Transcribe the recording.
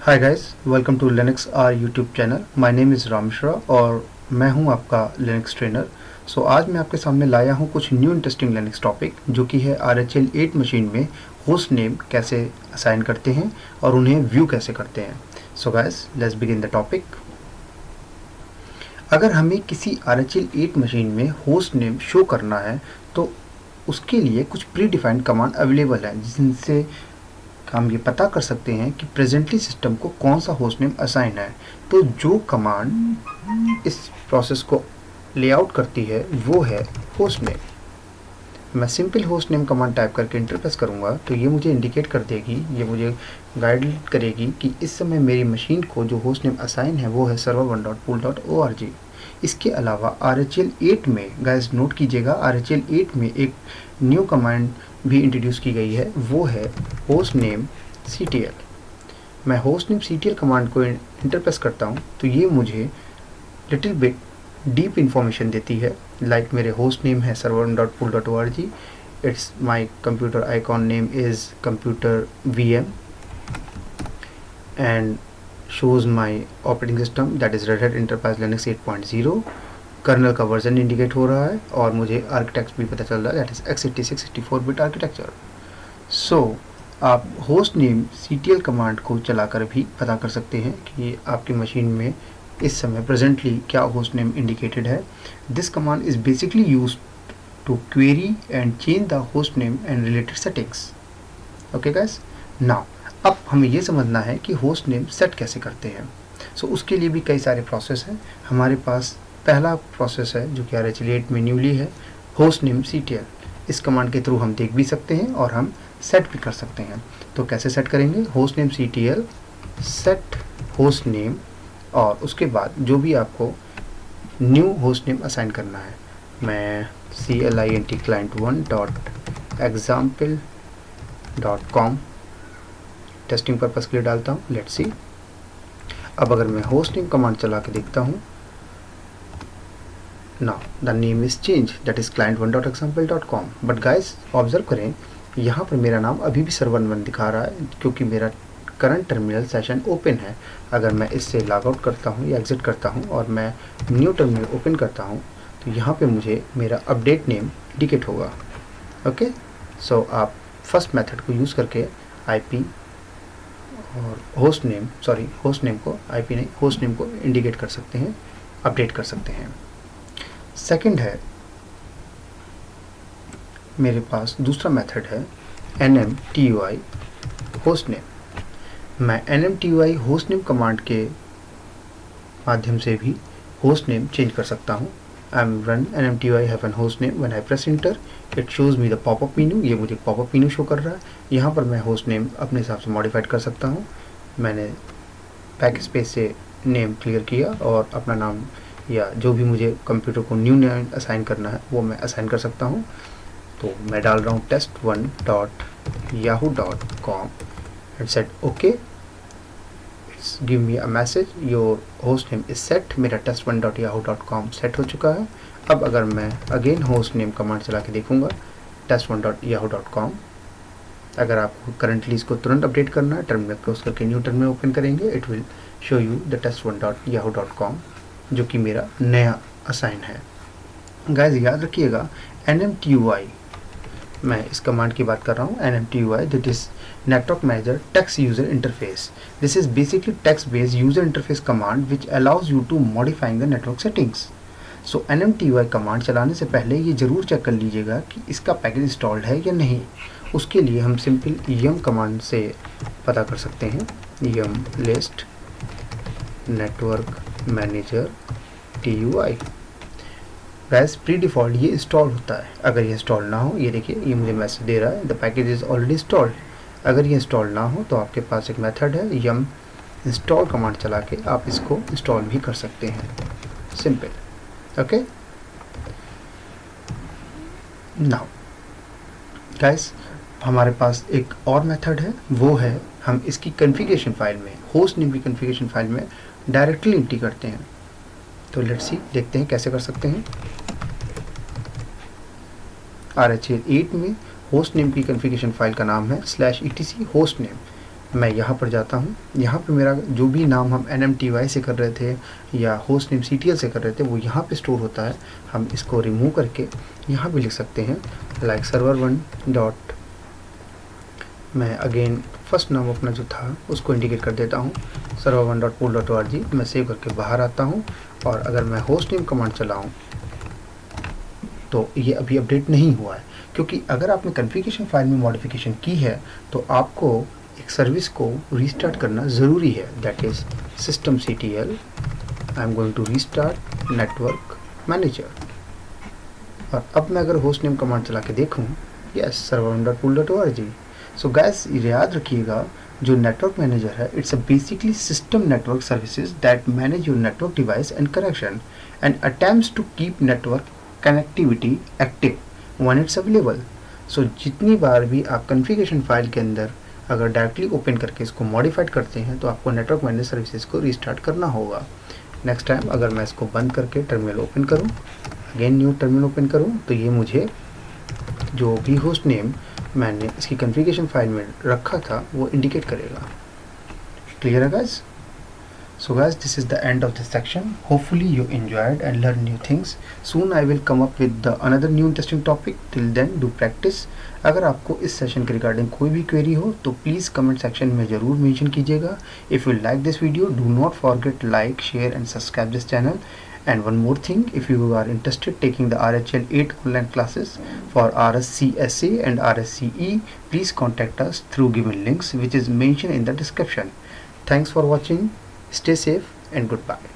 Hi guys, welcome to Linux our YouTube channel. My name is Ram Mishra और मैं हूं आपका लिनक्स ट्रेनर। आज मैं आपके सामने लाया हूं कुछ न्यू इंटरेस्टिंग लिनक्स टॉपिक, जो कि है RHEL 8 मशीन में होस्ट नेम कैसे असाइन करते हैं और उन्हें व्यू कैसे करते हैं। So guys, let's begin the topic. अगर हमें किसी RHEL 8 मशीन में होस्ट नेम शो करना है तो उसके लिए कुछ प्री डिफाइंड कमांड अवेलेबल है, जिनसे हम ये पता कर सकते हैं कि प्रेजेंटली सिस्टम को कौन सा होस्ट नेम असाइन है। तो जो कमांड इस प्रोसेस को लेआउट करती है वो है होस्ट नेम। मैं simple host name command type करके इंटर प्रेस करूँगा तो ये मुझे इंडिकेट कर देगी, ये मुझे गाइड करेगी कि इस समय मेरी मशीन को जो होस्ट नेम असाइन है वो है server1.pool.org। इसके अलावा RHEL 8 में गाइस नोट कीजिएगा, RHEL 8 में एक न्यू कमांड भी इंट्रोड्यूस की गई है, वो है होस्ट नेम CTL। मैं होस्ट नेम CTL कमांड को इंटर प्रेस करता हूँ तो ये मुझे लिटिल बिट डीप इंफॉर्मेशन देती है। लाइक मेरे होस्ट नेम है server1.pool.org, it's my computer icon name is computer VM and shows my operating system that is Red Hat Enterprise Linux 8.0। Colonel का वर्जन इंडिकेट हो रहा है और मुझे आर्किटेक्चर भी पता चल रहा है, that is x86 64 bit architecture. आप होस्ट नेम CTL कमांड को चलाकर भी पता कर सकते हैं कि आपकी मशीन में इस समय प्रेजेंटली क्या होस्ट नेम इंडिकेटेड है। This command is basically use to query and change the host name and related settings. Okay guys, now अब हमें ये समझना है कि होस्ट नेम सेट कैसे करते हैं। उसके लिए भी कई सारे प्रोसेस हैं। हमारे पास पहला प्रोसेस है जो कि RHEL 8 में न्यूली है, होस्ट नेम CTL। इस कमांड के थ्रू हम देख भी सकते हैं और हम सेट भी कर सकते हैं। तो कैसे सेट करेंगे? Host name CTL set host name, और उसके बाद जो भी आपको न्यू होस्ट नेम असाइन करना है, मैं client client1.example.com टेस्टिंग पर्पस के लिए डालता हूँ। Let's see. अब अगर मैं होस्ट नेम कमांड चला के देखता हूँ, now the name is change, that is client1.example.com। But guys observe करें, यहाँ पर मेरा नाम अभी भी server1 दिखा रहा है क्योंकि मेरा करंट टर्मिनल सेशन ओपन है। अगर मैं इससे लॉग आउट करता हूँ या एग्जिट करता हूँ और मैं न्यू टर्मिनल ओपन करता हूँ तो यहाँ पे मुझे मेरा अपडेट नेम इंडिकेट होगा। ओके, आप फर्स्ट मेथड को यूज़ करके IP और होस्ट नेम को IP नहीं, होस्ट नेम को इंडिकेट कर सकते हैं, अपडेट कर सकते हैं। सेकंड है, मेरे पास दूसरा मेथड है NMTUI होस्ट नेम। मैं NMTUI होस्ट नेम कमांड के माध्यम से भी होस्ट नेम चेंज कर सकता हूँ। run NMTUI host name। when I press enter it shows me the pop-up menu। ये मुझे pop-up menu शो कर रहा है। यहाँ पर मैं होस्ट नेम अपने हिसाब से मॉडिफाइड कर सकता हूँ। मैंने बैक स्पेस से नेम क्लियर किया और अपना नाम या जो भी मुझे कंप्यूटर को न्यू नेम असाइन करना है वो मैं असाइन कर सकता हूँ। तो मैं डाल रहा हूँ test1.yahoo.com and said okay। Give me a message your host name is set। मेरा test1.yahoo.com सेट हो चुका है। अब अगर मैं अगेन होस्ट नेम कमांड चला के देखूंगा test1.yahoo.com, अगर आपको करंटली इसको तुरंत अपडेट करना है, टर्मिनल क्लोज करके न्यू टर्मिनल ओपन करेंगे, it will show you the test1.yahoo.com जो कि मेरा नया असाइन है। गाइस याद रखिएगा, NMTUI, मैं इस कमांड की बात कर रहा हूँ, NMTUI that is network manager text user interface. This is basically text based user interface command which allows you to modifying the network settings. NMTUI command चलाने से पहले ये ज़रूर चेक कर लीजिएगा कि इसका पैकेज इंस्टॉल्ड है या नहीं। उसके लिए हम सिंपल yum कमांड से पता कर सकते हैं। yum list network manager TUI। Gas pre default ये इंस्टॉल होता है। अगर ये इंस्टॉल ना हो, ये देखिए ये मुझे मैसेज दे रहा है the package is already installed. अगर ये इंस्टॉल ना हो तो आपके पास एक मेथड है yum इंस्टॉल कमांड चला के आप इसको इंस्टॉल भी कर सकते हैं, सिंपल। ओके, नाउ गाइस हमारे पास एक और मेथड है, वो है हम इसकी कॉन्फ़िगरेशन फाइल में, होस्ट नेम की कॉन्फ़िगरेशन फाइल में डायरेक्टली एंट्री करते हैं। तो लेट्स सी, देखते हैं कैसे कर सकते हैं। RHEL 8 में होस्ट नेम की कॉन्फ़िगरेशन फाइल का नाम है /etc होस्ट नेम। मैं यहाँ पर जाता हूँ, यहाँ पे मेरा जो भी नाम हम NMTY से कर रहे थे या होस्ट नेम CTL से कर रहे थे वो यहाँ पे स्टोर होता है। हम इसको रिमूव करके यहाँ भी लिख सकते हैं लाइक server1 डॉट, मैं अगेन फर्स्ट नाम अपना जो था उसको इंडिकेट कर देता हूँ server1.pool.org। मैं सेव करके बाहर आता हूँ और अगर मैं होस्ट नेम कमांड चलाऊँ तो ये अभी अपडेट नहीं हुआ है, क्योंकि अगर आपने कॉन्फ़िगरेशन फाइल में मॉडिफिकेशन की है तो आपको एक सर्विस को रीस्टार्ट करना ज़रूरी है, that is systemctl I am going to restart network manager. और अब मैं अगर होस्ट नेम कमांड चला के देखूँ, यस server1.pool.org। सो गाइस याद रखिएगा, जो नेटवर्क मैनेजर है it's a basically system network services that manage your network device and connection and attempts to keep network connectivity active when it's available. So जितनी बार भी आप कॉन्फ़िगरेशन फाइल के अंदर अगर डायरेक्टली ओपन करके इसको मॉडिफाइड करते हैं तो आपको नेटवर्क मैनेज सर्विसेज को रीस्टार्ट करना होगा। नेक्स्ट टाइम अगर मैं इसको बंद करके टर्मिनल ओपन करूं, अगेन न्यू टर्मिनल ओपन करूं, तो ये मुझे जो भी होस्ट नेम मैंने इसकी कॉन्फ़िगरेशन फाइल में रखा था वो इंडिकेट करेगा। क्लियर है guys? So guys, this is the end of this section. Hopefully you enjoyed and learned new things. Soon I will come up with another new interesting topic. Till then do practice. अगर आपको इस session के regarding कोई भी query हो तो please comment section में ज़रूर मेंशन कीजिएगा। If you like this video, do not forget like, share and subscribe this channel. And one more thing, if you are interested taking the RHL 8 online classes for RSCSA and RSCE, please contact us through given links which is mentioned in the description. Thanks for watching. Stay safe and goodbye.